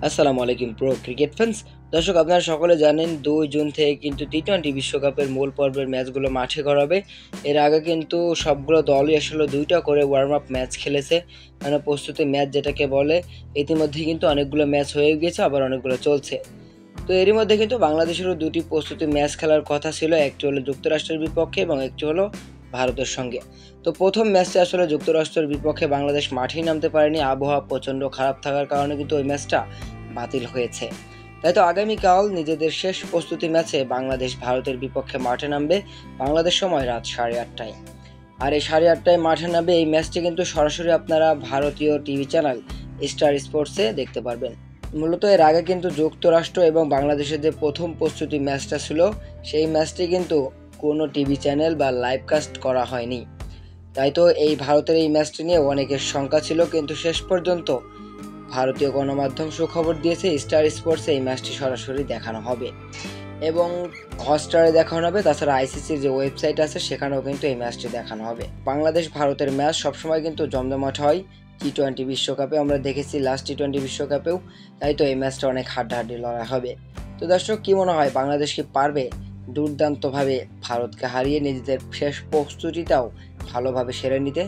আসসালামু আলাইকুম pro cricket fans. দর্শক, আপনারা সকলে জানেন 2 জুন থেকে কিন্তু টি-20 বিশ্বকাপের মূল পর্বের ম্যাচগুলো মাঠে গড়াবে। এর আগে কিন্তু সবগুলো দলই আসলে 2টা করে ওয়ার্ম আপ ম্যাচ খেলেছে, মানে প্রস্তুতি ম্যাচ যেটাকে বলে। ইতিমধ্যে কিন্তু অনেকগুলো ম্যাচ হয়ে গিয়েছে, আবার অনেকগুলো চলছে। তো এরই মধ্যে কিন্তু বাংলাদেশেরও 2টি প্রস্তুতি ম্যাচ খেলার কথা ছিল, একটি হলো যুক্তরাষ্ট্রের বিপক্ষে এবং একটি হলো ভারতের সঙ্গে। তো প্রথম ম্যাচটা আসলে যুক্তরাষ্ট্রের বিপক্ষে বাংলাদেশ মাঠেই নামতে পারেনি, আবহাওয়া প্রচণ্ড খারাপ থাকার কারণে কিন্তু ওই ম্যাচটা বাতিল হয়েছে। তাই তো আগামীকাল নিজেদের শেষ প্রস্তুতি ম্যাচে বাংলাদেশ ভারতের বিপক্ষে মাঠে নামবে, বাংলাদেশ সময় রাত 8:30টায়। আর এই 8:30টায় মাঠে নামবে এই ম্যাচটি কিন্তু সরাসরি আপনারা ভারতীয় টিভি চ্যানেল স্টার স্পোর্টসে দেখতে পারবেন। মূলত এর আগে কিন্তু যুক্তরাষ্ট্র এবং বাংলাদেশের যে প্রথম প্রস্তুতি ম্যাচটা ছিল, সেই ম্যাচটি কিন্তু কোনো টিভি চ্যানেল বা লাইভ কাস্ট করা হয়নি। তাই তো এই ভারতের এই ম্যাচটি নিয়ে অনেকের শঙ্কা ছিল, কিন্তু শেষ পর্যন্ত ভারতীয় গণমাধ্যম সুখবর দিয়েছে, স্টার স্পোর্টসে এই ম্যাচটি সরাসরি দেখানো হবে এবং হটস্টারে দেখানো হবে। তাছাড়া আইসিসির যে ওয়েবসাইট আছে সেখানেও কিন্তু এই ম্যাচটি দেখানো হবে। বাংলাদেশ ভারতের ম্যাচ সবসময় কিন্তু জমজমাট হয় টি-20 বিশ্বকাপে, আমরা দেখেছি লাস্ট টি-20 বিশ্বকাপেও। তাই তো এই ম্যাচটা অনেক হাড্ডাহাড্ডি লড়াই হবে। তো দর্শক, কি মনে হয় বাংলাদেশ কি পারবে দুর্দান্তভাবে ভারতকে হারিয়ে নিজেদের শেষ প্রস্তুতিটাও ভালোভাবে সেরে নিতে?